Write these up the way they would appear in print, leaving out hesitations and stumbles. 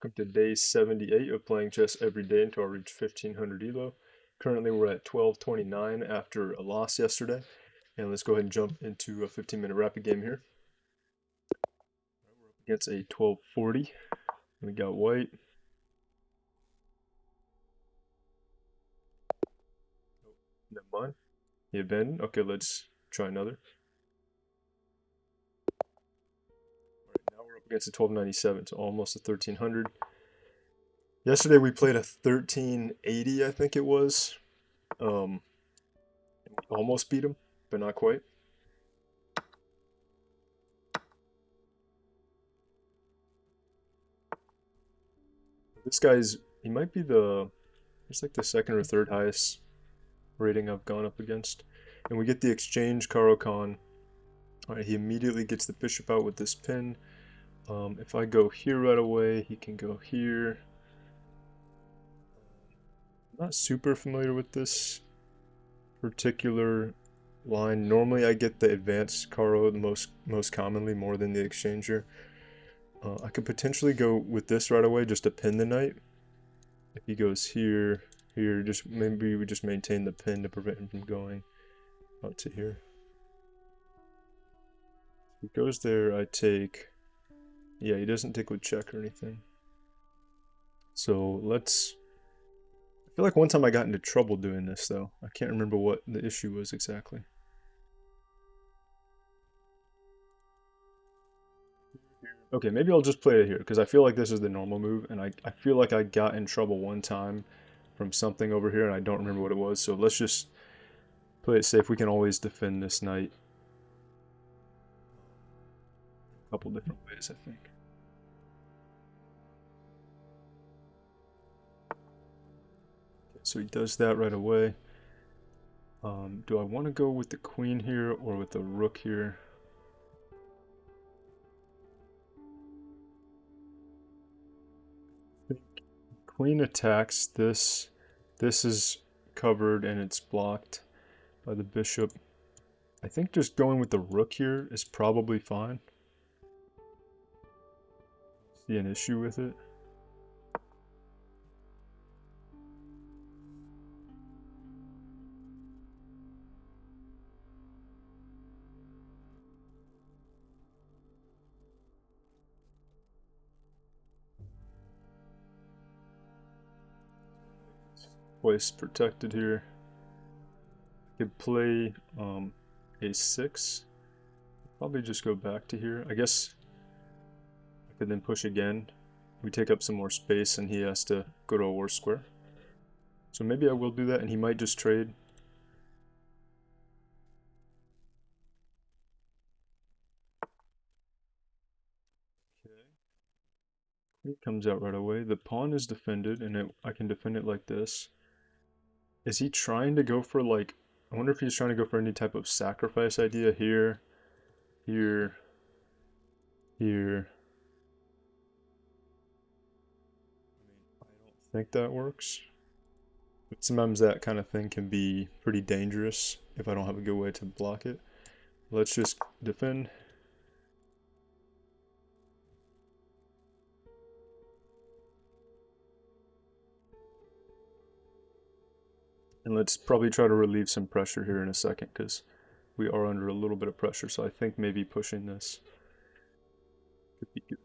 Welcome to day 78 of playing chess every day until I reach 1500 Elo. Currently we're at 1229 after a loss yesterday. And let's go ahead and jump into a 15-minute rapid game here. We're up against a 1240. We got white. Never mind. He abandoned. Okay, let's try another. Alright, now we're up against a 1297, so almost a 1300. Yesterday we played a 1380, I think it was. We almost beat him, but not quite. This guy's, he might be it's like the second or third highest rating I've gone up against. And we get the exchange Karo Khan. Alright, he immediately gets the bishop out with this pin. If I go here right away, he can go here. I'm not super familiar with this particular line. Normally I get the advanced Karo most commonly, more than the exchanger. I could potentially go with this right away just to pin the knight. If he goes here, just maybe we just maintain the pin to prevent him from going out to here. If he goes there, I take... Yeah, he doesn't take with check or anything. So let's... I feel like one time I got into trouble doing this, though. I can't remember what the issue was exactly. Okay, maybe I'll just play it here, because I feel like this is the normal move, and I feel like I got in trouble one time from something over here, and I don't remember what it was, so let's just play it safe. We can always defend this knight a couple different ways, I think. Okay, so he does that right away. Do I want to go with the queen here or with the rook here? I think queen attacks this. This is covered and it's blocked by the bishop. I think just going with the rook here is probably fine. See an issue with it? Place protected here. I could play a6. Probably just go back to here. I guess I could then push again. We take up some more space and he has to go to a worse square. So maybe I will do that and he might just trade. Okay. Queen comes out right away. The pawn is defended and I can defend it like this. Is he trying to go for like... I wonder if he's trying to go for any type of sacrifice idea here, here, here. I don't think that works. But sometimes that kind of thing can be pretty dangerous if I don't have a good way to block it. Let's just defend. And let's probably try to relieve some pressure here in a second because we are under a little bit of pressure. So I think maybe pushing this could be good.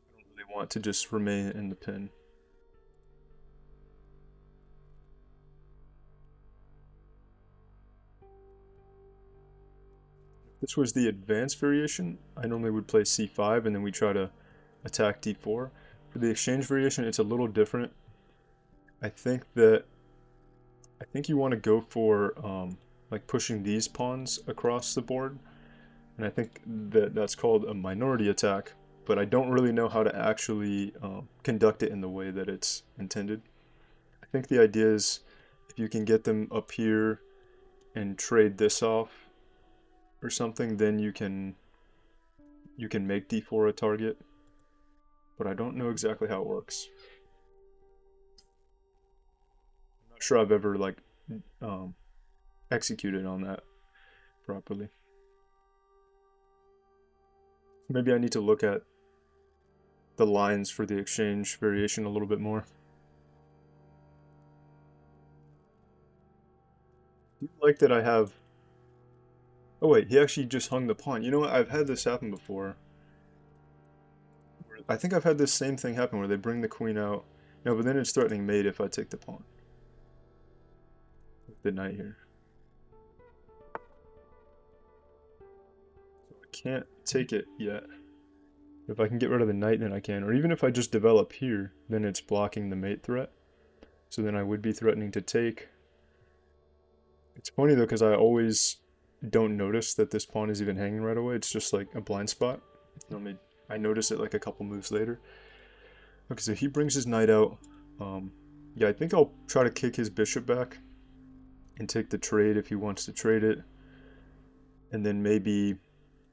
I don't really want to just remain in the pin. If this was the advanced variation, I normally would play c5 and then we try to attack d4. For the exchange variation, it's a little different. I think you want to go for like pushing these pawns across the board, and I think that's called a minority attack. But I don't really know how to actually conduct it in the way that it's intended. I think the idea is if you can get them up here and trade this off or something, then you can make d4 a target. But I don't know exactly how it works. I'm not sure I've ever like executed on that properly. Maybe I need to look at the lines for the exchange variation a little bit more. Do you like that I have... Oh wait, he actually just hung the pawn. You know what? I've had this happen before. I think I've had this same thing happen where they bring the queen out. No, but then it's threatening mate if I take the pawn. The knight here. So I can't take it yet. If I can get rid of the knight, then I can. Or even if I just develop here, then it's blocking the mate threat. So then I would be threatening to take. It's funny though, because I always don't notice that this pawn is even hanging right away. It's just like a blind spot. I notice it like a couple moves later. Okay, so he brings his knight out. Yeah, I think I'll try to kick his bishop back and take the trade if he wants to trade it. And then maybe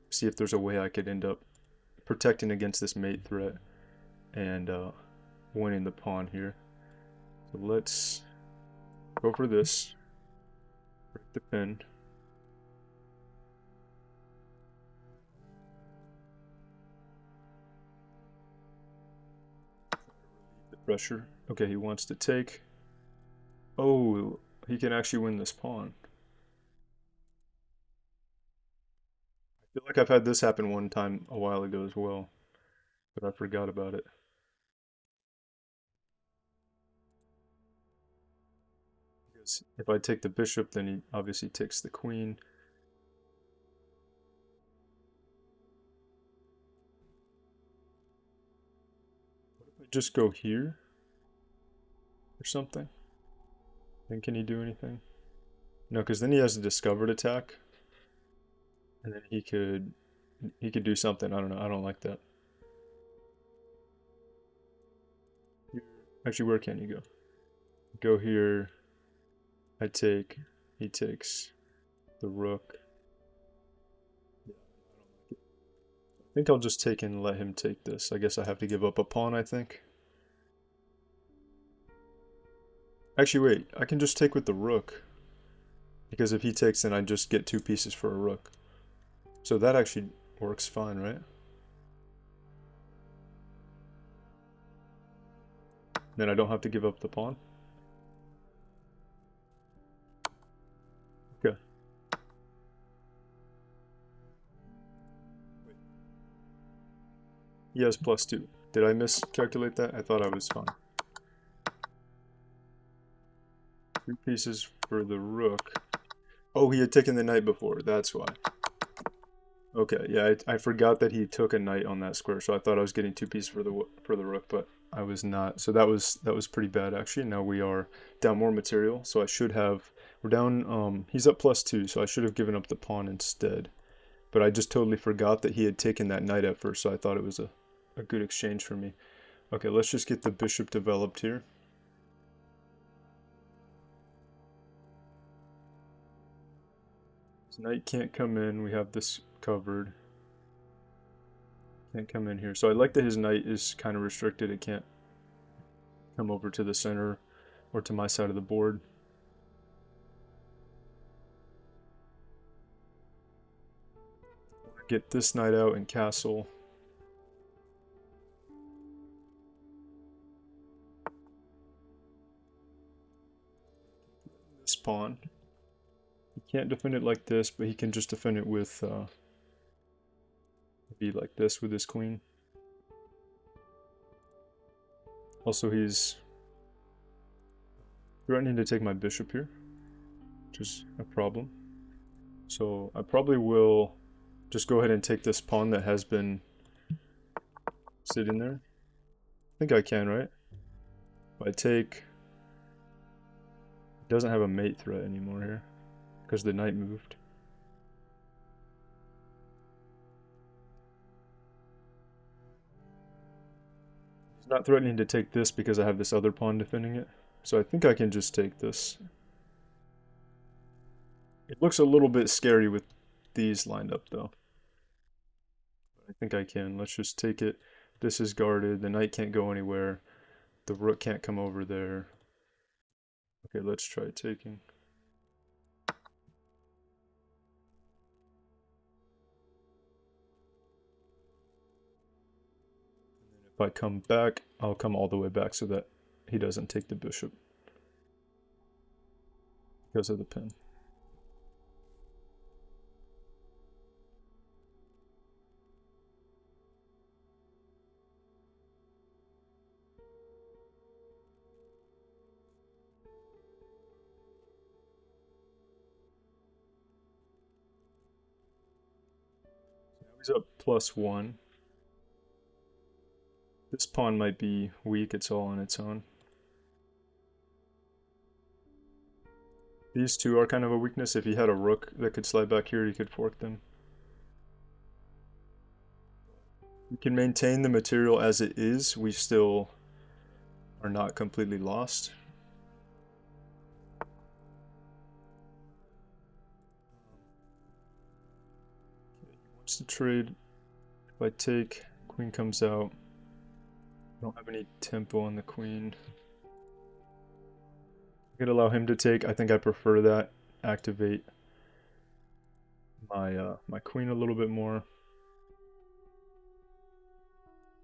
see if there's a way I could end up protecting against this mate threat and winning the pawn here. So let's go for this. Break the pin. The pressure. Okay, he wants to take. Oh, he can actually win this pawn. I feel like I've had this happen one time a while ago as well, but I forgot about it. Because if I take the bishop, then he obviously takes the queen. What if I just go here or something? Then can he do anything? No, because then he has a discovered attack, and then he could do something. I don't know. I don't like that. Actually, where can you go? Go here. I take. He takes the rook. Yeah, I don't like it. I think I'll just take and let him take this. I guess I have to give up a pawn, I think. Actually, wait. I can just take with the rook. Because if he takes, then I just get 2 pieces for a rook. So that actually works fine, right? Then I don't have to give up the pawn. Okay. He has +2. Did I miscalculate that? I thought I was fine. 2 pieces for the rook. Oh, he had taken the knight before. That's why. Okay, yeah, I forgot that he took a knight on that square, so I thought I was getting 2 pieces for the rook, but I was not. So that was pretty bad actually. Now we are down more material, so I should have. We're down. He's up +2, so I should have given up the pawn instead. But I just totally forgot that he had taken that knight at first, so I thought it was a good exchange for me. Okay, let's just get the bishop developed here. His knight can't come in. We have this covered. Can't come in here. So I like that his knight is kind of restricted. It can't come over to the center or to my side of the board. Get this knight out and castle. This pawn. He can't defend it like this, but he can just defend it with maybe like this with his queen. Also, he's threatening to take my bishop here, which is a problem. So I probably will just go ahead and take this pawn that has been sitting there. I think I can, right? If I take... It doesn't have a mate threat anymore here, because the knight moved. He's not threatening to take this because I have this other pawn defending it. So I think I can just take this. It looks a little bit scary with these lined up though. I think I can. Let's just take it. This is guarded. The knight can't go anywhere. The rook can't come over there. Okay, let's try taking. If I come back, I'll come all the way back so that he doesn't take the bishop because of the pin. He's up +1. This pawn might be weak, it's all on its own. These two are kind of a weakness. If he had a rook that could slide back here, he could fork them. We can maintain the material as it is. We still are not completely lost. Okay, he wants to trade. If I take, queen comes out. I don't have any tempo on the queen. I could allow him to take. I think I prefer that. Activate my queen a little bit more.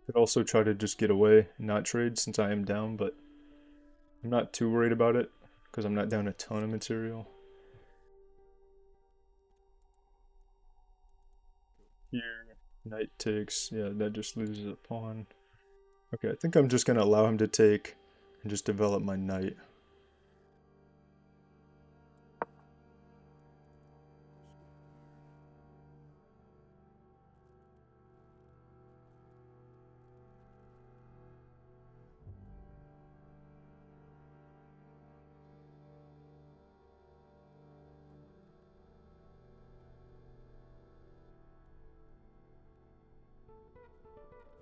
Could also try to just get away, not trade since I am down, but I'm not too worried about it because I'm not down a ton of material. Here, knight takes. Yeah, that just loses a pawn. Okay, I think I'm just going to allow him to take and just develop my knight.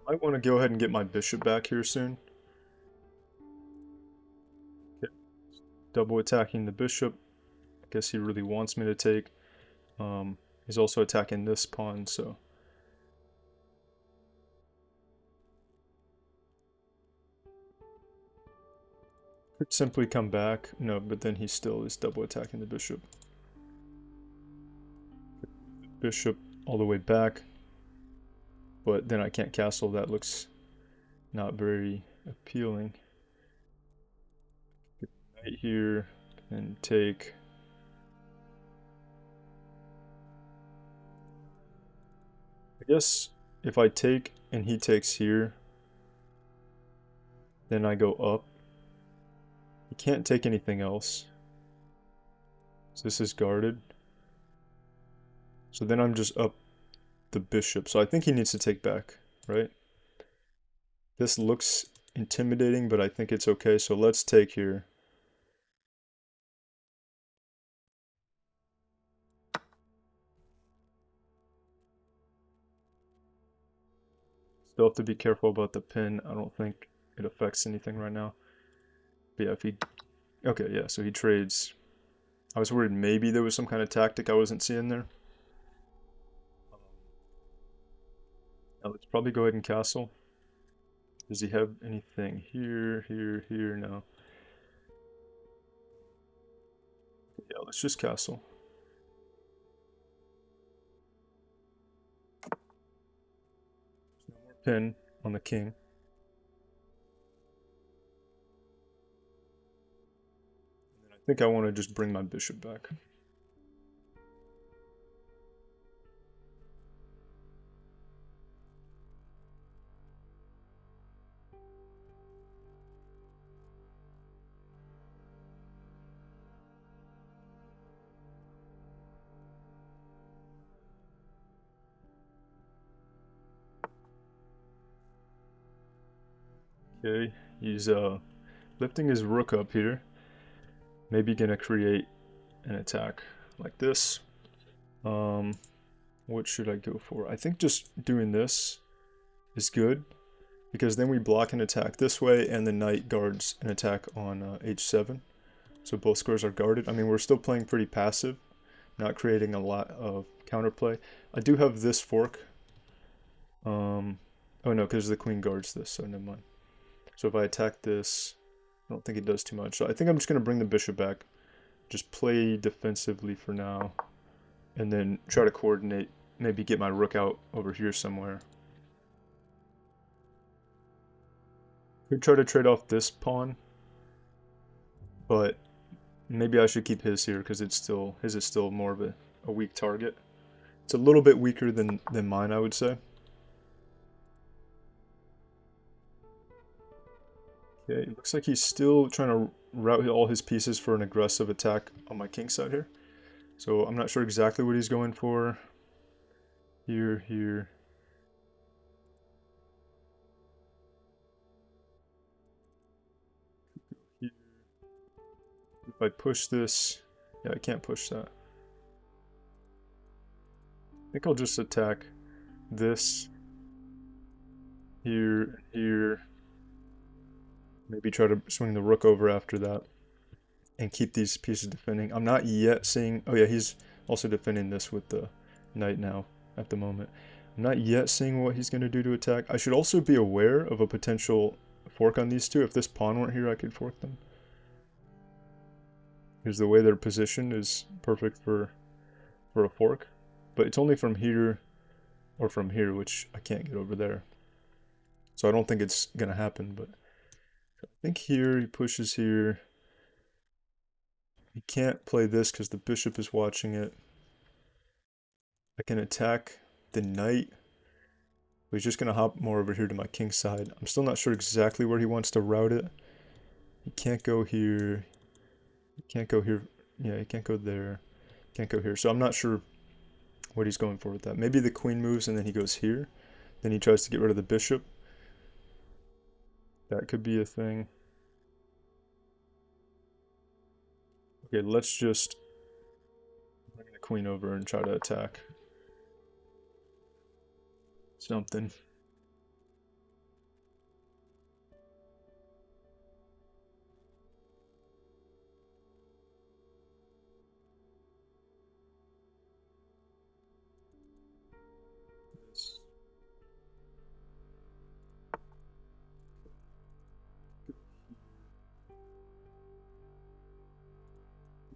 I want to go ahead and get my bishop back here soon. Okay. Double attacking the bishop. I guess he really wants me to take. He's also attacking this pawn, so... Could simply come back. No, but then he still is double attacking the bishop. Bishop all the way back. But then I can't castle. That looks not very appealing. Knight here and take. I guess if I take and he takes here, then I go up. He can't take anything else. So this is guarded. So then I'm just up the bishop. So I think he needs to take back, right? This looks intimidating, but I think it's okay. So let's take here. Still have to be careful about the pin. I don't think it affects anything right now. But yeah, if he... Okay, yeah, so he trades. I was worried maybe there was some kind of tactic I wasn't seeing there. Now let's probably go ahead and castle. Does he have anything here, here, here? No. Yeah, let's just castle. No more pin on the king. And then I think I want to just bring my bishop back. Okay, he's lifting his rook up here. Maybe gonna create an attack like this. What should I go for? I think just doing this is good because then we block an attack this way and the knight guards an attack on h7. So both squares are guarded. I mean, we're still playing pretty passive, not creating a lot of counterplay. I do have this fork. Oh no, because the queen guards this, so never mind. So if I attack this, I don't think it does too much. So I think I'm just going to bring the bishop back. Just play defensively for now. And then try to coordinate, maybe get my rook out over here somewhere. Could try to trade off this pawn, but maybe I should keep his here because his is still more of a weak target. It's a little bit weaker than mine, I would say. Okay, it looks like he's still trying to route all his pieces for an aggressive attack on my king side here. So I'm not sure exactly what he's going for. Here. Here. If I push this, yeah, I can't push that. I think I'll just attack this, here. Maybe try to swing the rook over after that and keep these pieces defending. I'm not yet seeing... Oh yeah, he's also defending this with the knight now at the moment. I'm not yet seeing what he's going to do to attack. I should also be aware of a potential fork on these two. If this pawn weren't here, I could fork them. Because the way they're positioned is perfect for a fork. But it's only from here or from here, which I can't get over there. So I don't think it's going to happen, but I think here he pushes here. He can't play this because the bishop is watching it. I can attack the knight. But he's just going to hop more over here to my king side. I'm still not sure exactly where he wants to route it. He can't go here. He can't go here. Yeah, he can't go there. Can't go here. So I'm not sure what he's going for with that. Maybe the queen moves and then he goes here. Then he tries to get rid of the bishop. That could be a thing. Okay, let's just bring the queen over and try to attack something.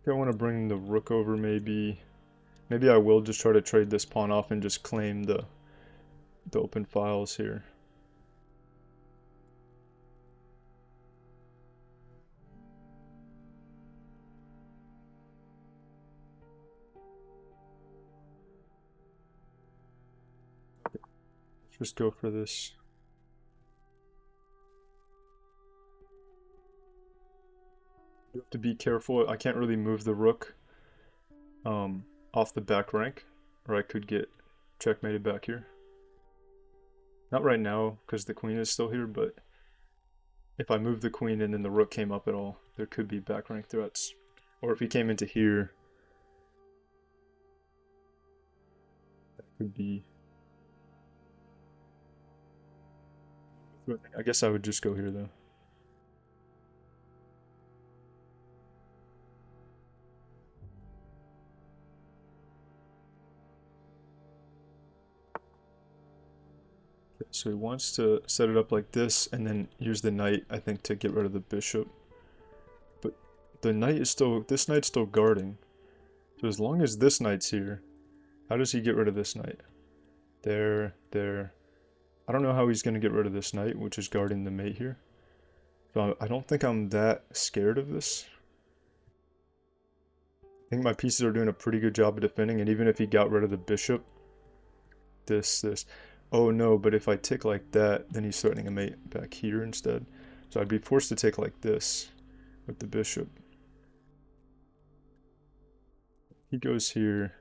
I want to bring the rook over maybe. Maybe I will just try to trade this pawn off and just claim the open files here. Let's just go for this. You have to be careful. I can't really move the rook off the back rank, or I could get checkmated back here. Not right now, because the queen is still here, but if I move the queen and then the rook came up at all, there could be back rank threats. Or if he came into here, that could be... I guess I would just go here, though. So he wants to set it up like this and then use the knight, I think, to get rid of the bishop. But the knight is still... This knight's still guarding. So as long as this knight's here, how does he get rid of this knight? There. I don't know how he's going to get rid of this knight, which is guarding the mate here. So I don't think I'm that scared of this. I think my pieces are doing a pretty good job of defending, and even if he got rid of the bishop, this. Oh no, but if I tick like that, then he's threatening a mate back here instead. So I'd be forced to take like this with the bishop. He goes here.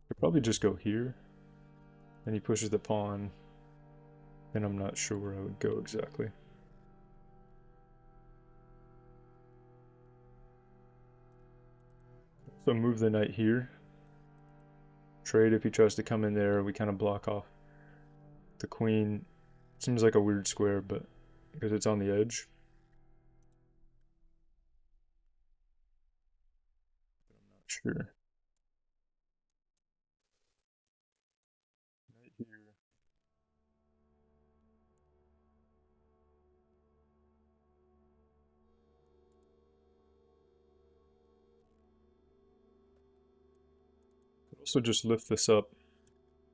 He'll probably just go here. And he pushes the pawn. And I'm not sure where I would go exactly. So move the knight here. Trade if he tries to come in there. We kind of block off the queen. Seems like a weird square, but because it's on the edge. I'm not sure. Knight here. Could also just lift this up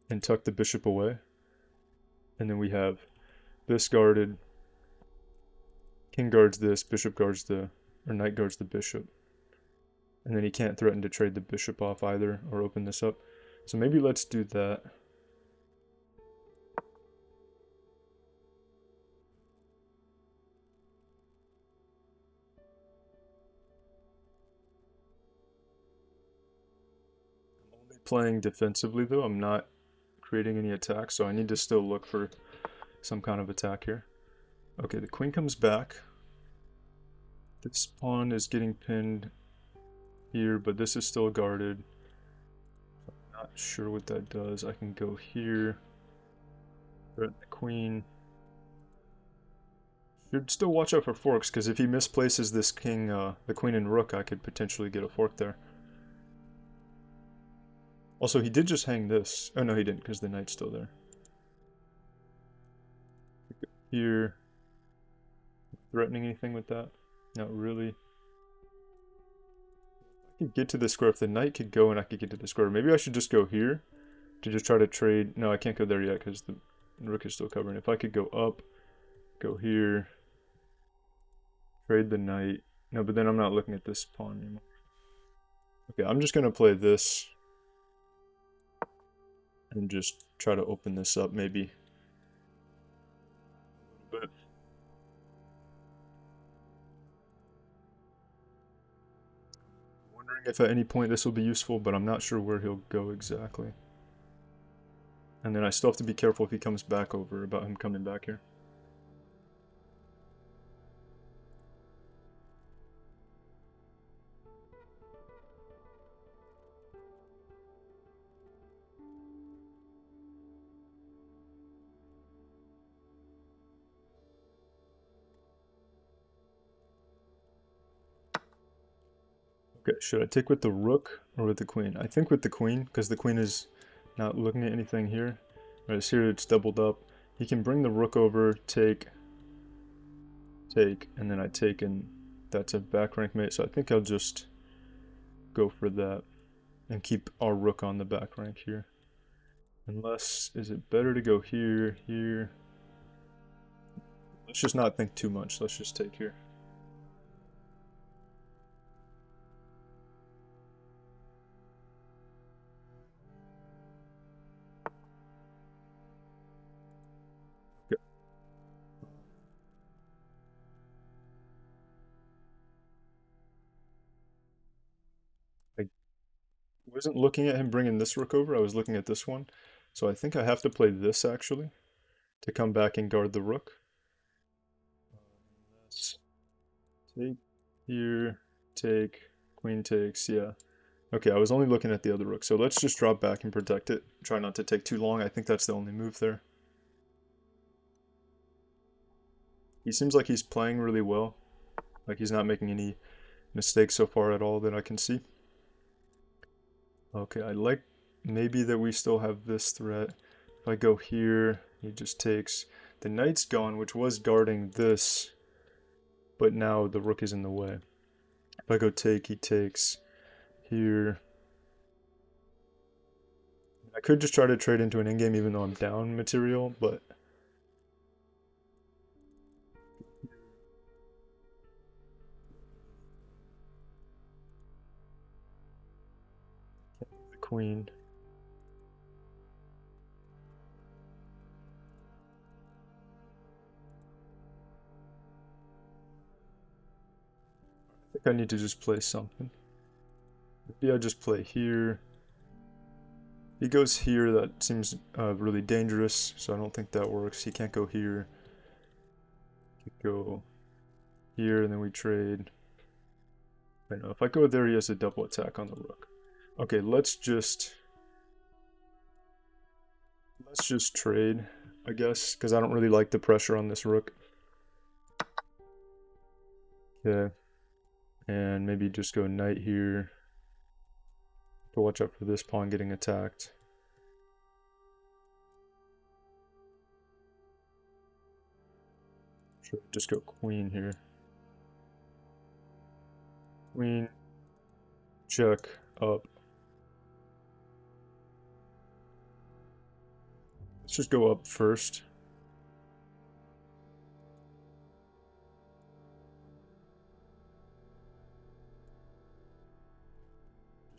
and tuck the bishop away. And then we have this guarded. king guards this, bishop guards the, or knight guards the bishop. And then he can't threaten to trade the bishop off either, or open this up. So maybe let's do that. I'm only playing defensively though, I'm not creating any attacks, so I need to still look for some kind of attack here. Okay, the queen comes back. This pawn is getting pinned here, but this is still guarded. I'm not sure what that does. I can go here, threaten the queen. Should still watch out for forks, because if he misplaces this king, the queen and rook, I could potentially get a fork there. Also, he did just hang this. Oh no, he didn't, because the knight's still there. Here. Threatening anything with that? Not really. I could get to the square. If the knight could go and I could get to the square. Maybe I should just go here to just try to trade. No, I can't go there yet because the rook is still covering. If I could go up, go here, trade the knight. No, but then I'm not looking at this pawn anymore. Okay, I'm just going to play this and just try to open this up maybe a little bit. Wondering if at any point this will be useful, but I'm not sure where he'll go exactly. And then I still have to be careful if he comes back over about him coming back here. Okay, should I take with the rook or with the queen? I think with the queen, because the queen is not looking at anything here. Whereas here it's doubled up. He can bring the rook over, take, and then I take, and that's a back rank mate. So I think I'll just go for that and keep our rook on the back rank here. Unless, is it better to go here, here? Let's just not think too much. Let's just take here. Okay. I wasn't looking at him bringing this rook over. I was looking at this one. So I think I have to play this actually to come back and guard the rook. Let's take here, take, queen takes, yeah. Okay, I was only looking at the other rook, so let's just drop back and protect it. Try not to take too long. I think that's the only move there. He seems like he's playing really well. Like he's not making any mistakes so far at all that I can see. Okay, I like maybe that we still have this threat. If I go here, he just takes. The knight's gone, which was guarding this, but now the rook is in the way. If I go take, he takes here. I could just try to trade into an endgame even though I'm down material, but the queen. I think I need to just play something. Maybe I just play here. If he goes here, that seems really dangerous, so I don't think that works. He can't go here. He could go here, and then we trade. I know, if I go there, he has a double attack on the rook. Okay, let's just trade, I guess, because I don't really like the pressure on this rook. Okay, and maybe just go knight here. To watch out for this pawn getting attacked. Should just go queen here. Queen, check, up. Let's just go up first.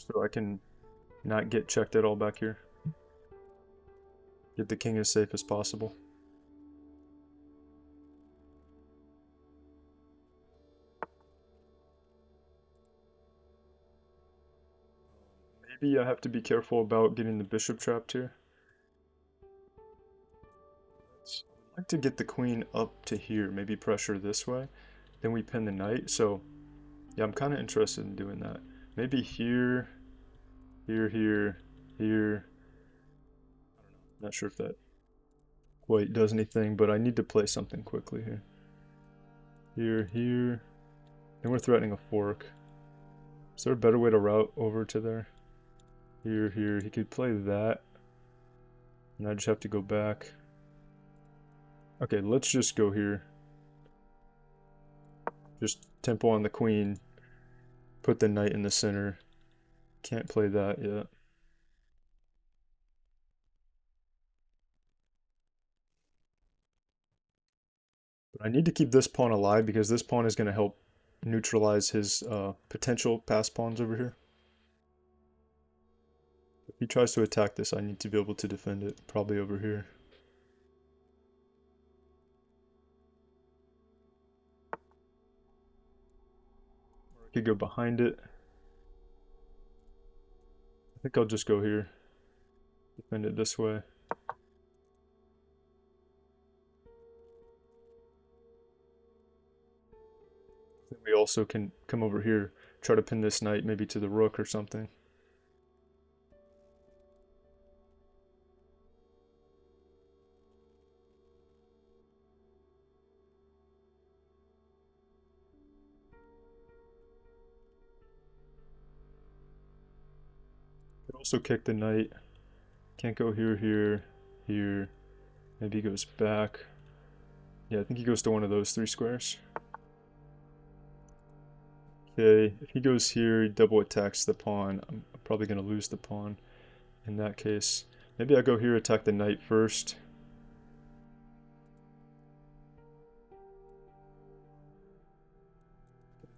so I can not get checked at all back here. Get the king as safe as possible. Maybe I have to be careful about getting the bishop trapped here. I'd like to get the queen up to here, maybe pressure this way. Then we pin the knight, so yeah, I'm kind of interested in doing that. Maybe here, here, here, here. I don't know. Not sure if that quite does anything, but I need to play something quickly here. Here, here. And we're threatening a fork. Is there a better way to route over to there? Here, here. He could play that. And I just have to go back. Okay, let's just go here. Just tempo on the queen. Put the knight in the center. Can't play that yet. But I need to keep this pawn alive because this pawn is going to help neutralize his potential pass pawns over here. If he tries to attack this, I need to be able to defend it, probably over here. Or I could go behind it. I think I'll just go here. Defend it this way. Then we also can come over here, try to pin this knight maybe to the rook or something. Could also kick the knight. Can't go here, here, here. Maybe he goes back. Yeah, I think he goes to one of those three squares. Okay, if he goes here, he double attacks the pawn. I'm probably going to lose the pawn in that case. Maybe I go here, attack the knight first.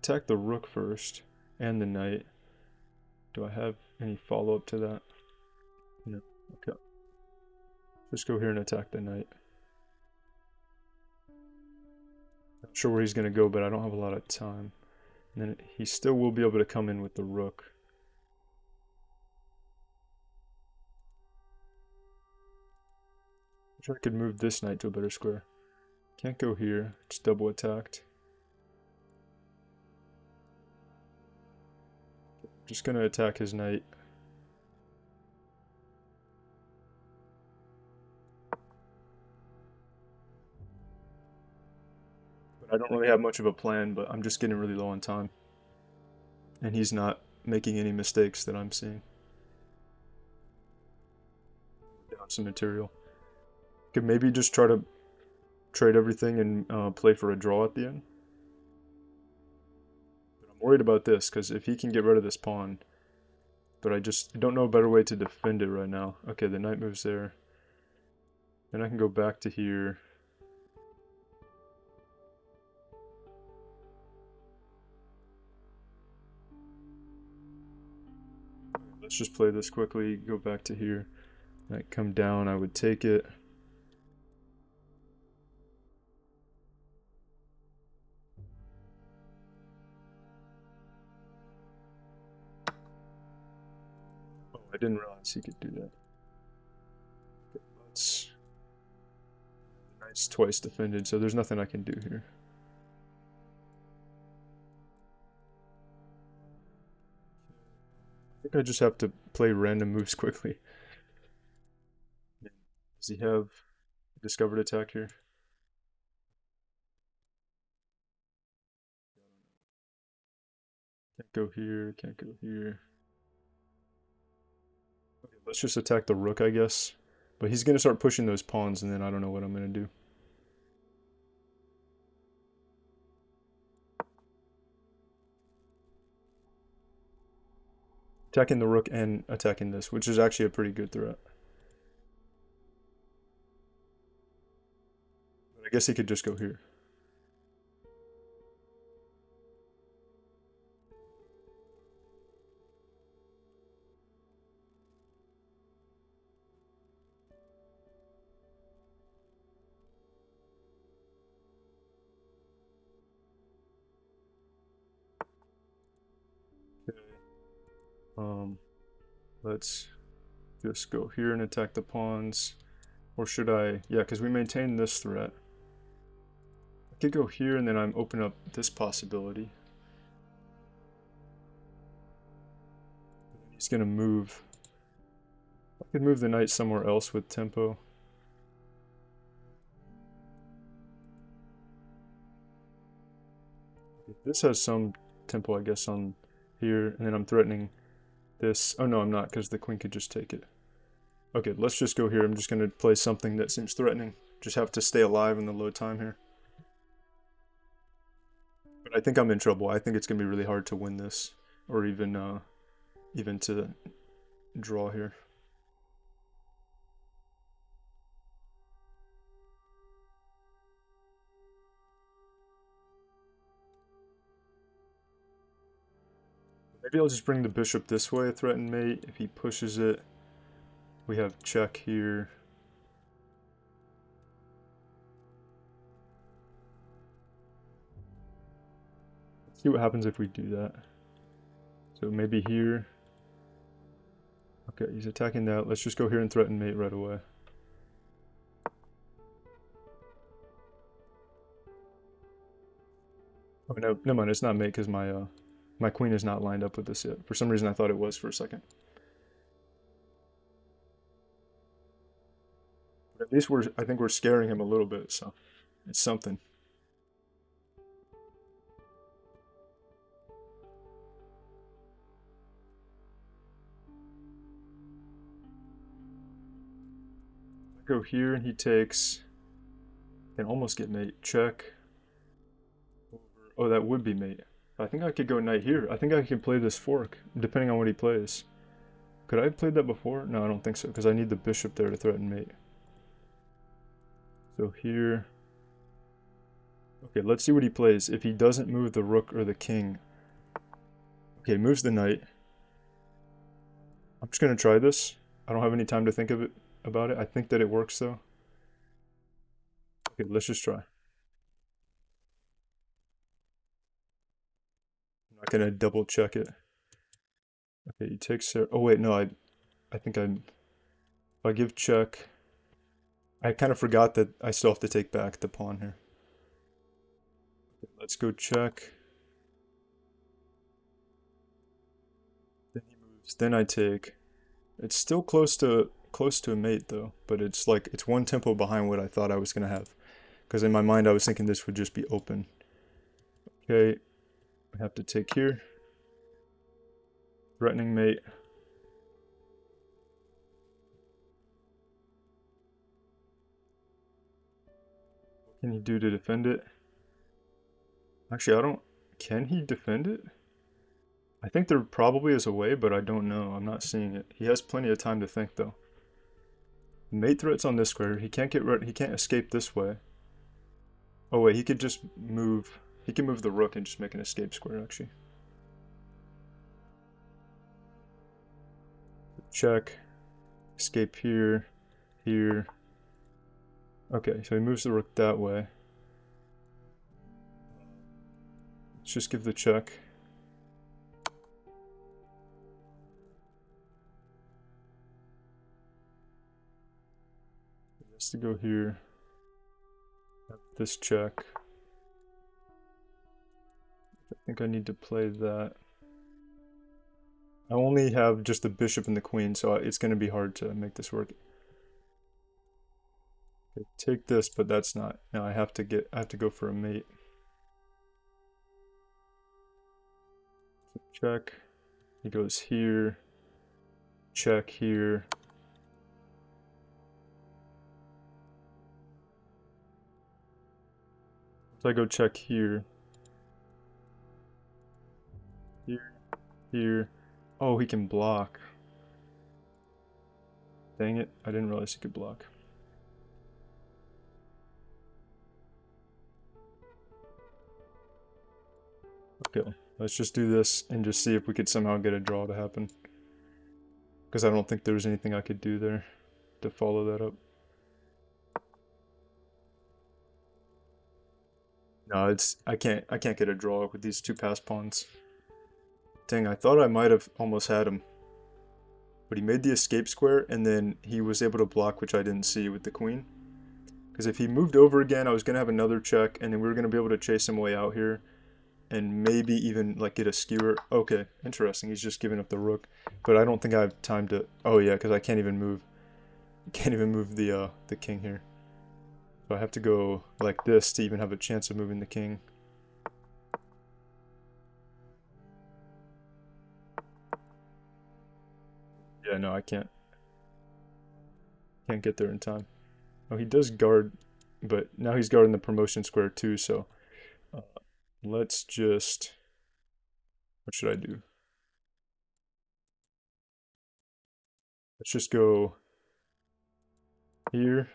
Attack the rook first, and the knight. Do I have any follow-up to that? No. Okay. Just go here and attack the knight. Not sure where he's going to go, but I don't have a lot of time. And then he still will be able to come in with the rook. I wish I could move this knight to a better square. Can't go here. It's double attacked. Just going to attack his knight. But I don't really have much of a plan, but I'm just getting really low on time. And he's not making any mistakes that I'm seeing. Down some material. Could maybe just try to trade everything and play for a draw at the end. But I'm worried about this, because if he can get rid of this pawn, but I don't know a better way to defend it right now. Okay, the knight moves there. Then I can go back to here. Let's just play this quickly, go back to here. Knight come down, I would take it. Oh, I didn't realize he could do that. Okay, let's... The knight's twice defended, so there's nothing I can do here. I think I just have to play random moves quickly. Does he have a discovered attack here? Can't go here, can't go here. Okay, let's just attack the rook, I guess. But he's going to start pushing those pawns, and then I don't know what I'm going to do. Attacking the rook and attacking this, which is actually a pretty good threat. But I guess he could just go here. Let's just go here and attack the pawns. Or should I? Yeah, because we maintain this threat. I could go here and then I'm open up this possibility. He's gonna move. I could move the knight somewhere else with tempo. This has some tempo, I guess, on here, and then I'm threatening this. Oh no, I'm not, because the queen could just take it. Okay, let's just go here. I'm just gonna play something that seems threatening. Just have to stay alive in the low time here. But I think I'm in trouble. I think it's gonna be really hard to win this, or even to draw here. Maybe I'll just bring the bishop this way, threaten mate. If he pushes it, we have check here. Let's see what happens if we do that. So maybe here. Okay, he's attacking that. Let's just go here and threaten mate right away. Oh no, never mind. It's not mate because my queen is not lined up with this yet. For some reason, I thought it was for a second. But at least I think we're scaring him a little bit, so it's something. I go here and he takes. Can almost get mate. Check. Oh, that would be mate. I think I could go knight here. I think I can play this fork, depending on what he plays. Could I have played that before? No, I don't think so, because I need the bishop there to threaten mate. So here. Okay, let's see what he plays. If he doesn't move the rook or the king. Okay, moves the knight. I'm just going to try this. I don't have any time to think about it. I think that it works, though. Okay, let's just try. I'm not going to double check it. Okay, he takes there. Oh, wait, no, I think if I give check. I kind of forgot that I still have to take back the pawn here. Okay, let's go check. Then he moves. Then I take. It's still close to a mate though, but it's like it's one tempo behind what I thought I was gonna have. Because in my mind I was thinking this would just be open. Okay, I have to take here. Threatening mate. What can he do to defend it? Actually, I don't. Can he defend it? I think there probably is a way, but I don't know. I'm not seeing it. He has plenty of time to think though. Mate threats on this square. He can't he can't escape this way. Oh wait, he could just move. He can move the rook and just make an escape square actually. Check. Escape here. Here. Okay, so he moves the rook that way. Let's just give the check. He has to go here. Have this check. I think I need to play that. I only have just the bishop and the queen, so it's going to be hard to make this work. Okay, take this, but that's not. Now I have to go for a mate. So check. He goes here. Check here. So I go check here. Here. Here. Oh, he can block. Dang it, I didn't realize he could block. Okay, let's just do this and just see if we could somehow get a draw to happen. Because I don't think there was anything I could do there to follow that up. No, I can't get a draw with these two pass pawns. Dang, I thought I might have almost had him. but he made the escape square, and then he was able to block, which I didn't see with the queen. Because if he moved over again, I was going to have another check, and then we were going to be able to chase him way out here, and maybe even like get a skewer. Okay, interesting. He's just giving up the rook, but I don't think I have time to. Oh yeah, because I can't even move. Can't even move the king here. So I have to go like this to even have a chance of moving the king. Yeah, no, I can't. Can't get there in time. Oh, he does guard, but now he's guarding the promotion square too. So uh, let's just. What should I do? Let's just go here.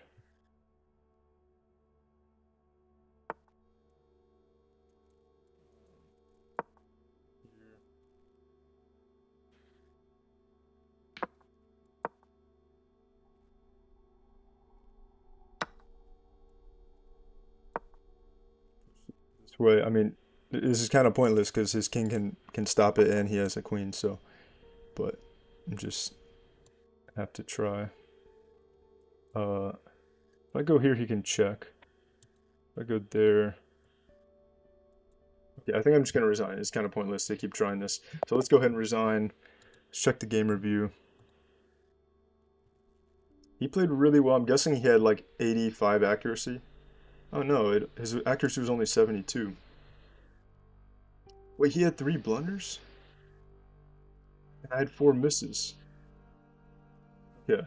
This way, I mean, this is kind of pointless because his king can stop it and he has a queen. So, but I'm just have to try. If I go here, he can check. If I go there, yeah, I think I'm just gonna resign. It's kind of pointless to keep trying this. So let's go ahead and resign. Let's check the game review. He played really well. I'm guessing he had like 85 accuracy. Oh no, his accuracy was only 72. Wait, he had 3 blunders? And I had 4 misses. Yeah,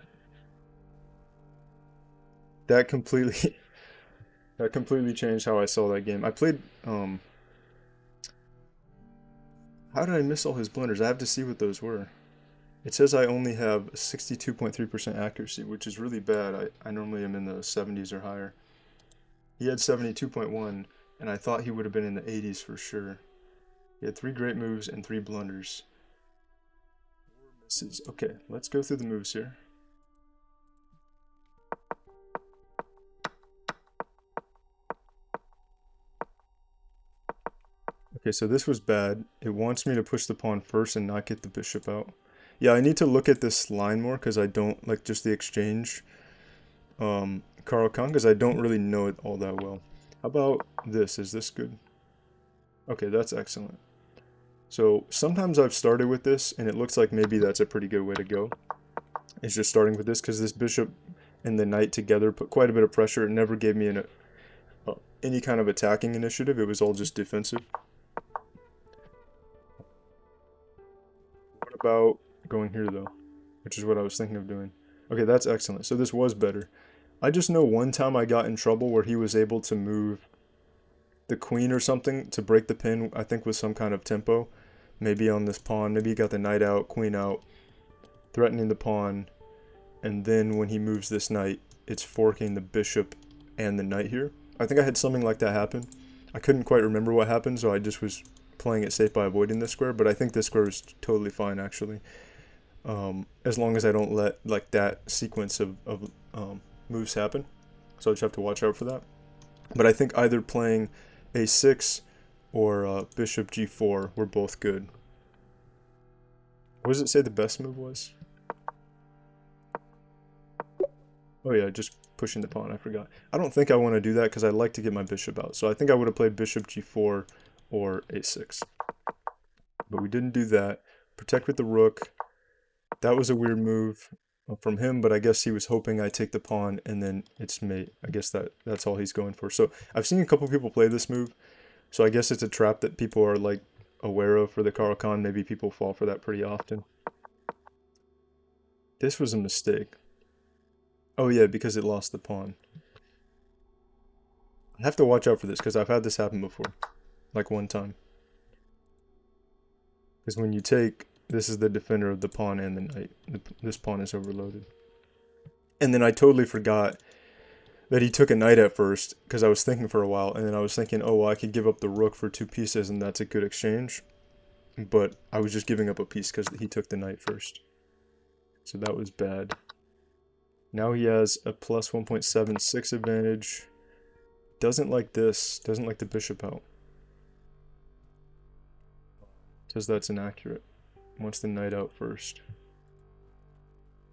that completely that completely changed how I saw that game. I played how did I miss all his blunders? I have to see what those were. It says I only have 62.3% accuracy, which is really bad. I normally am in the 70s or higher. He had 72.1, and I thought he would have been in the 80s for sure. He had 3 great moves and 3 blunders. 4 misses. Okay, let's go through the moves here. Okay, so this was bad. It wants me to push the pawn first and not get the bishop out. Yeah, I need to look at this line more because I don't like just the exchange. Carl Khan, because I don't really know it all that well. How about this? Is this good? Okay, that's excellent. So sometimes I've started with this and it looks like maybe that's a pretty good way to go. It's just starting with this because this bishop and the knight together put quite a bit of pressure. It never gave me any kind of attacking initiative. It was all just defensive. What about going here though? Which is what I was thinking of doing. Okay, that's excellent. So this was better. I just know one time I got in trouble where he was able to move the queen or something to break the pin, I think with some kind of tempo. Maybe on this pawn, maybe he got the knight out, queen out, threatening the pawn, and then when he moves this knight, it's forking the bishop and the knight here. I think I had something like that happen. I couldn't quite remember what happened, so I just was playing it safe by avoiding this square, but I think this square is totally fine actually. As long as I don't let like that sequence of moves happen. So I just have to watch out for that. But I think either playing a6 or bishop g4 were both good. What does it say the best move was? Oh yeah, just pushing the pawn, I forgot. I don't think I want to do that because I like to get my bishop out. So I think I would have played bishop g4 or a6. But we didn't do that. Protect with the rook. That was a weird move from him, but I guess he was hoping I take the pawn and then it's mate. I guess that's all he's going for. So I've seen a couple people play this move. So I guess it's a trap that people are like aware of for the Carl Khan. Maybe people fall for that pretty often. This was a mistake. Oh yeah, because it lost the pawn. I have to watch out for this because I've had this happen before. Like one time. Because when you take, this is the defender of the pawn and the knight. This pawn is overloaded. And then I totally forgot that he took a knight at first because I was thinking for a while. And then I was thinking, oh, well, I could give up the rook for 2 pieces and that's a good exchange. But I was just giving up a piece because he took the knight first. So that was bad. Now he has a plus 1.76 advantage. Doesn't like this. Doesn't like the bishop out. Says that's inaccurate. Wants the knight out first.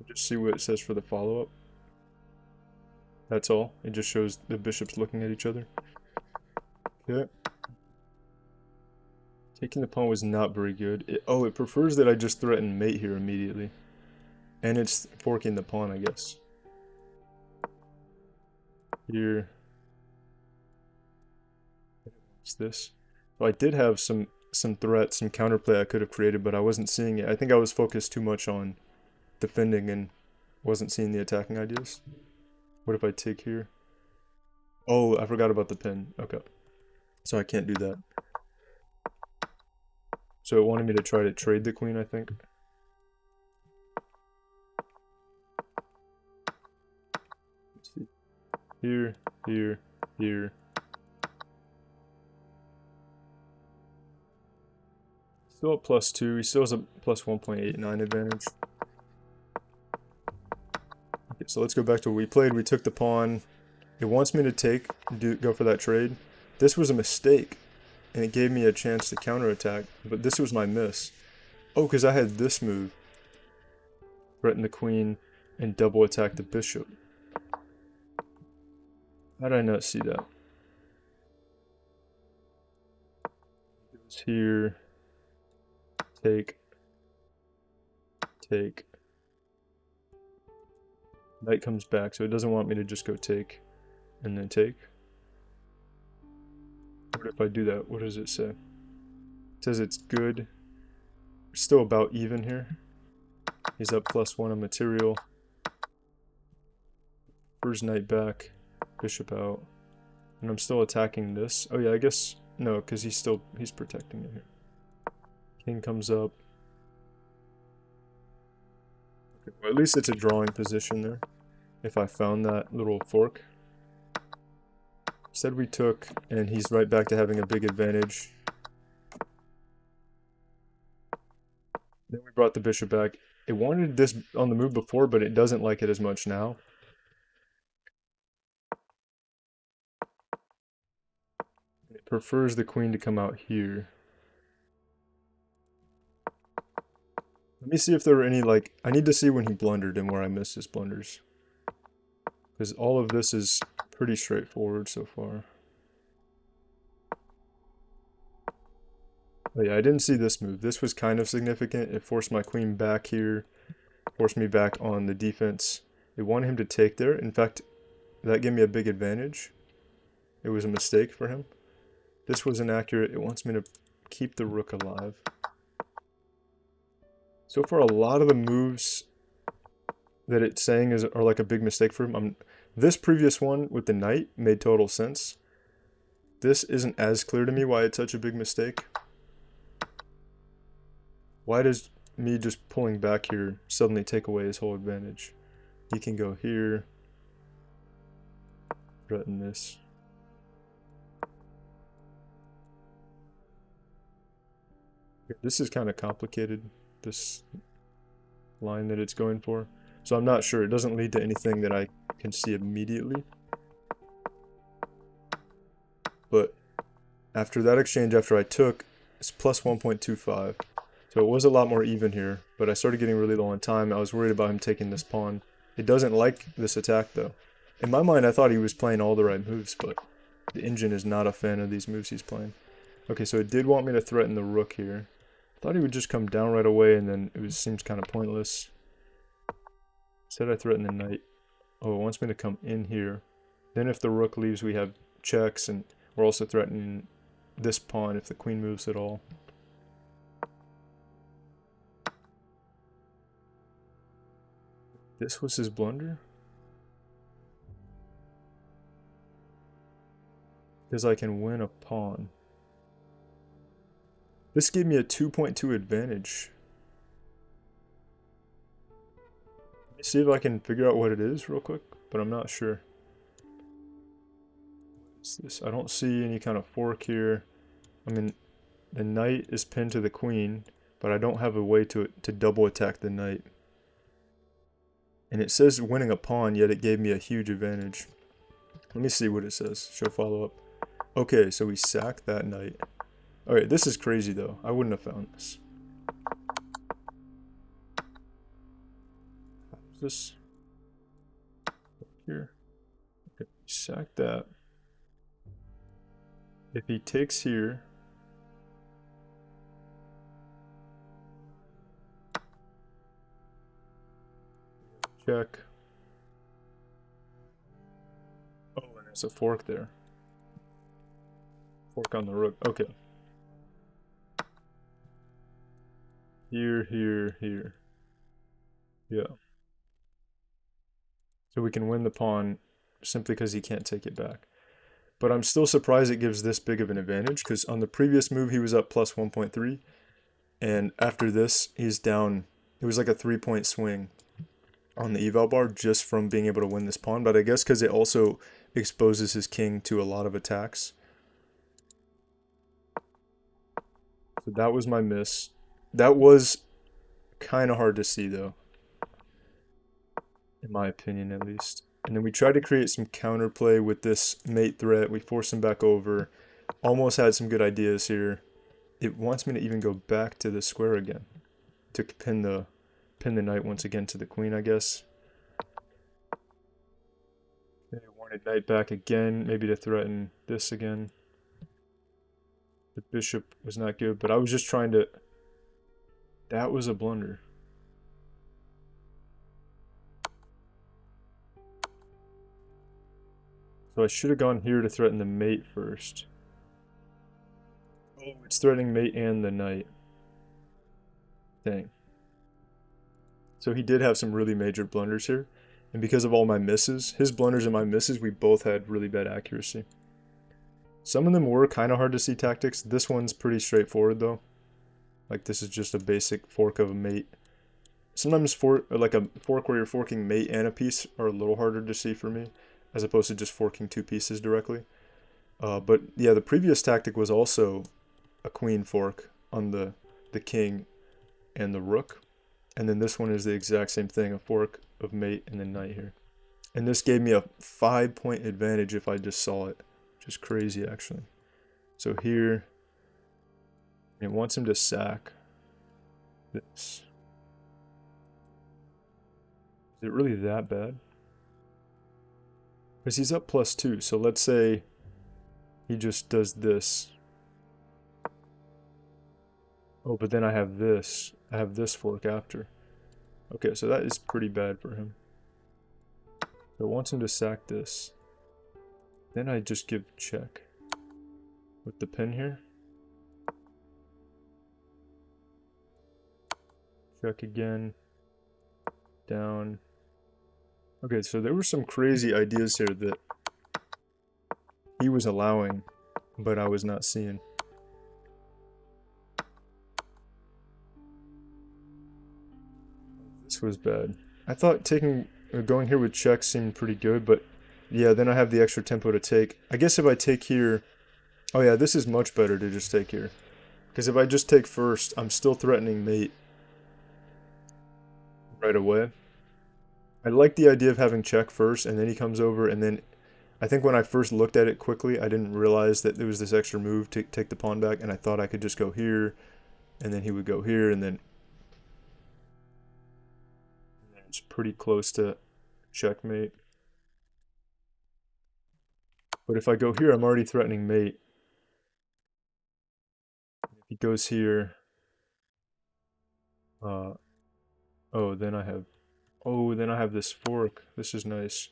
Just see what it says for the follow-up. That's all. It just shows the bishops looking at each other. Okay. Taking the pawn was not very good. It prefers that I just threaten mate here immediately. And it's forking the pawn, I guess. Here. What's this? So I did have some threats, some counterplay I could have created, but I wasn't seeing it. I think I was focused too much on defending and wasn't seeing the attacking ideas. What if I take here? Oh, I forgot about the pin. Okay. So I can't do that. So it wanted me to try to trade the queen, I think. Let's see. Here, here, here. Still at +2. He still has a plus 1.89 advantage. Okay, so let's go back to what we played. We took the pawn. It wants me to go for that trade. This was a mistake, and it gave me a chance to counterattack, but this was my miss. Oh, because I had this move. Threaten the queen and double attack the bishop. How did I not see that? It was here. Take. Take. Knight comes back, so it doesn't want me to just go take and then take. What if I do that? What does it say? It says it's good. We're still about even here. He's up +1 on material. First knight back. Bishop out. And I'm still attacking this. Oh yeah, I guess no, because he's protecting it here. King comes up. Okay, well, at least it's a drawing position there. If I found that little fork. Instead we took, and he's right back to having a big advantage. Then we brought the bishop back. It wanted this on the move before, but it doesn't like it as much now. It prefers the queen to come out here. Let me see if there were any, like, I need to see when he blundered and where I missed his blunders. Because all of this is pretty straightforward so far. Oh yeah, I didn't see this move. This was kind of significant. It forced my queen back here. Forced me back on the defense. It wanted him to take there. In fact, that gave me a big advantage. It was a mistake for him. This was inaccurate. It wants me to keep the rook alive. So far, a lot of the moves that it's saying are like a big mistake for him. This previous one with the knight made total sense. This isn't as clear to me why it's such a big mistake. Why does me just pulling back here suddenly take away his whole advantage? He can go here. Threaten this. This is kind of complicated, this line that it's going for. So I'm not sure. It doesn't lead to anything that I can see immediately. But after that exchange, after I took, it's plus 1.25. So it was a lot more even here, but I started getting really low on time. I was worried about him taking this pawn. It doesn't like this attack, though. In my mind, I thought he was playing all the right moves, but the engine is not a fan of these moves he's playing. Okay, so it did want me to threaten the rook here. I thought he would just come down right away, and then seems kind of pointless. Instead, I threaten the knight. Oh, it wants me to come in here. Then if the rook leaves, we have checks, and we're also threatening this pawn if the queen moves at all. This was his blunder? Because I can win a pawn. This gave me a 2.2 advantage. Let me see if I can figure out what it is real quick, but I'm not sure. What's this? I don't see any kind of fork here. I mean, the knight is pinned to the queen, but I don't have a way to double attack the knight. And it says winning a pawn, yet it gave me a huge advantage. Let me see what it says. Show follow-up. Okay, so we sack that knight. Alright, this is crazy though. I wouldn't have found this. this? Here. Okay, sack that. If he takes here, check. Oh, and there's a fork there. Fork on the rook. Okay. Here, here, here. Yeah. So we can win the pawn simply because he can't take it back. But I'm still surprised it gives this big of an advantage, because on the previous move he was up plus 1.3, and after this he's down. It was like a 3-point swing on the eval bar just from being able to win this pawn, but I guess because it also exposes his king to a lot of attacks. So that was my miss. That was kind of hard to see though, in my opinion at least. And then we tried to create some counterplay with this mate threat. We forced him back over. Almost had some good ideas here. It wants me to even go back to the square again to pin the knight once again to the queen, I guess. I wanted knight back again, maybe to threaten this again. The bishop was not good, but I was just trying to... That was a blunder. So I should have gone here to threaten the mate first. Oh, it's threatening mate and the knight. Dang. So he did have some really major blunders here. And because of all my misses, his blunders and my misses, we both had really bad accuracy. Some of them were kind of hard to see tactics. This one's pretty straightforward though. Like this is just a basic fork of a mate. Sometimes like a fork where you're forking mate and a piece are a little harder to see for me, as opposed to just forking two pieces directly. But yeah, the previous tactic was also a queen fork on the king and the rook. And then this one is the exact same thing, a fork of mate and then knight here. And this gave me a 5-point advantage if I just saw it. Which is crazy actually. So here, it wants him to sack this. Is it really that bad? Because he's up +2, so let's say he just does this. Oh, but then I have this. I have this fork after. Okay, so that is pretty bad for him. So it wants him to sack this. Then I just give check. With the pin here. Check again. Down. Okay, so there were some crazy ideas here that he was allowing, but I was not seeing. This was bad. I thought going here with check seemed pretty good, but yeah, then I have the extra tempo to take. I guess if I take here... Oh yeah, this is much better to just take here. Because if I just take first, I'm still threatening mate right away. I like the idea of having check first, and then he comes over, and then... I think when I first looked at it quickly, I didn't realize that there was this extra move to take the pawn back, and I thought I could just go here, and then he would go here, and then it's pretty close to checkmate. But if I go here, I'm already threatening mate. If he goes here, oh, then I have this fork. This is nice.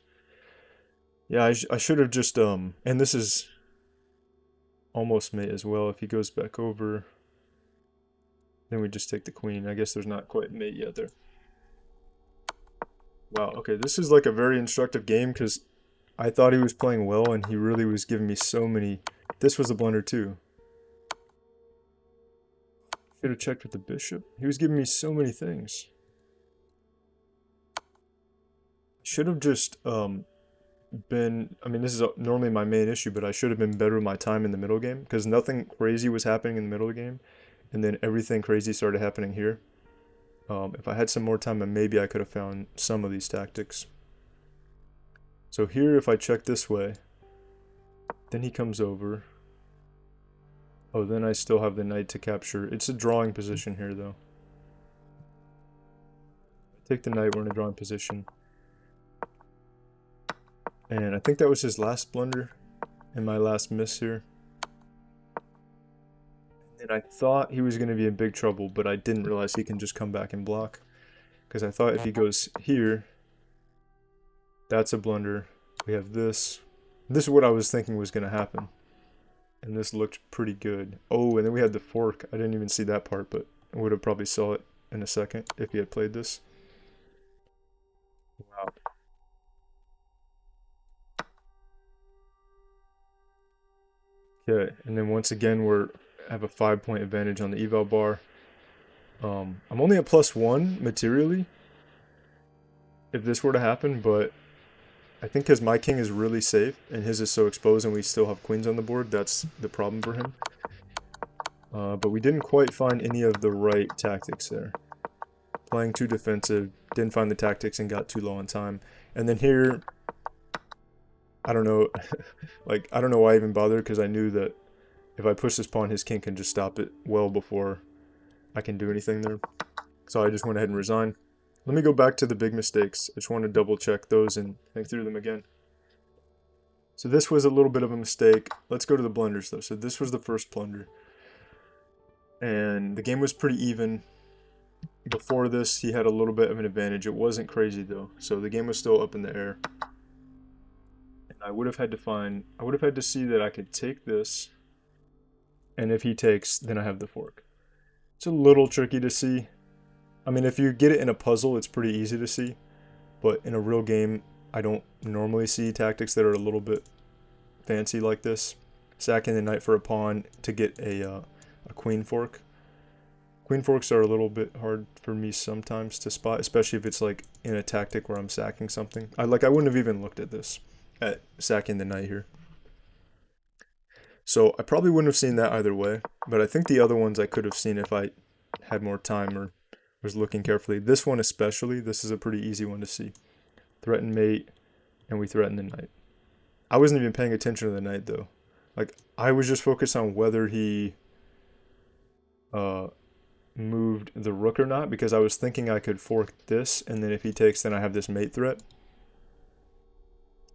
Yeah, I should have just, and this is almost mate as well. If he goes back over, then we just take the queen. I guess there's not quite mate yet there. Wow, okay, this is like a very instructive game because I thought he was playing well and he really was giving me so many... This was a blunder too. Should have checked with the bishop. He was giving me so many things. Should have just been... I mean, this is normally my main issue, but I should have been better with my time in the middle game because nothing crazy was happening in the middle of the game, and then everything crazy started happening here. If I had some more time, then maybe I could have found some of these tactics. So here, if I check this way, then he comes over. Oh, then I still have the knight to capture. It's a drawing position here, though. Take the knight, we're in a drawing position. And I think that was his last blunder and my last miss here. And I thought he was going to be in big trouble, but I didn't realize he can just come back and block. Because I thought if he goes here, that's a blunder. We have this. This is what I was thinking was going to happen. And this looked pretty good. Oh, and then we had the fork. I didn't even see that part, but I would have probably saw it in a second if he had played this. Wow. Okay, and then once again we're have a 5-point advantage on the eval bar. I'm only at +1 materially if this were to happen, but I think because my king is really safe and his is so exposed and we still have queens on the board, that's the problem for him. But we didn't quite find any of the right tactics there. Playing too defensive, didn't find the tactics and got too low on time. And then here, I don't know, like, I don't know why I even bothered, because I knew that if I push this pawn, his king can just stop it well before I can do anything there. So I just went ahead and resigned. Let me go back to the big mistakes. I just want to double check those and think through them again. So this was a little bit of a mistake. Let's go to the blunders though. So this was the first blunder. And the game was pretty even. Before this, he had a little bit of an advantage. It wasn't crazy though. So the game was still up in the air. And I would have had to see that I could take this. And if he takes, then I have the fork. It's a little tricky to see. I mean, if you get it in a puzzle, it's pretty easy to see. But in a real game, I don't normally see tactics that are a little bit fancy like this. Sacking the knight for a pawn to get a queen fork. Queen forks are a little bit hard for me sometimes to spot, especially if it's like in a tactic where I'm sacking something. I wouldn't have even looked at this, at sacking the knight here. So I probably wouldn't have seen that either way, but I think the other ones I could have seen if I had more time or was looking carefully. This one especially, this is a pretty easy one to see. Threaten mate, and we threaten the knight. I wasn't even paying attention to the knight though. Like, I was just focused on whether he moved the rook or not, because I was thinking I could fork this, and then if he takes, then I have this mate threat.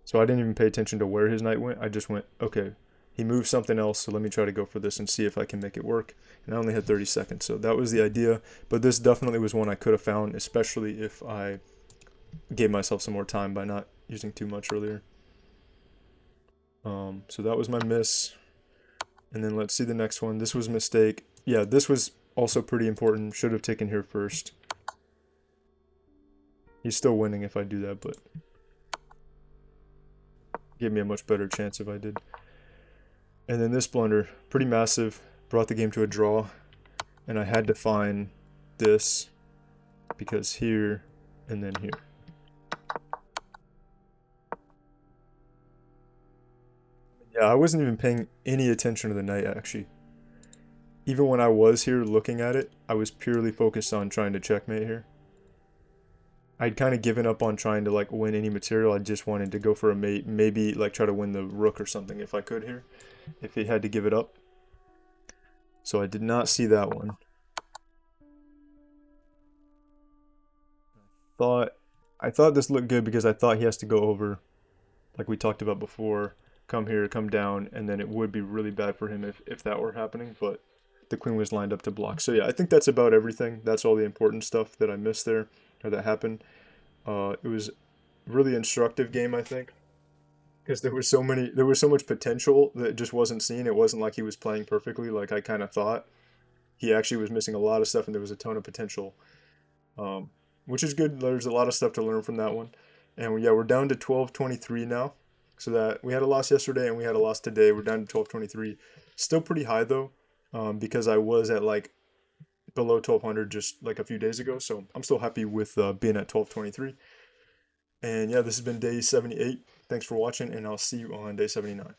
So I didn't even pay attention to where his knight went. I just went, okay, he moved something else, so let me try to go for this and see if I can make it work. And I only had 30 seconds, so that was the idea. But this definitely was one I could have found, especially if I gave myself some more time by not using too much earlier. So that was my miss. And then let's see the next one. This was a mistake. Yeah, this was also pretty important. Should have taken here first. He's still winning if I do that, but gave me a much better chance if I did. And then this blunder, pretty massive, brought the game to a draw. And I had to find this because here and then here. Yeah, I wasn't even paying any attention to the knight actually. Even when I was here looking at it, I was purely focused on trying to checkmate here. I'd kind of given up on trying to like win any material. I just wanted to go for a mate, maybe like try to win the rook or something if I could here, if he had to give it up. So I did not see that one. I thought this looked good because I thought he has to go over, like we talked about before, come here, come down, and then it would be really bad for him if that were happening, but the queen was lined up to block. So yeah, I think that's about everything. That's all the important stuff that I missed there, or that happened. It was a really instructive game, I think, because there was so much potential that just wasn't seen. It wasn't like he was playing perfectly like I kind of thought. He actually was missing a lot of stuff, and there was a ton of potential, which is good. There's a lot of stuff to learn from that one. And yeah, we're down to 1223 now. So that we had a loss yesterday and we had a loss today. We're down to 1223. Still pretty high though, because I was at like below 1200 just like a few days ago. So I'm still happy with being at 1223. And yeah, this has been day 78. Thanks for watching, and I'll see you on day 79.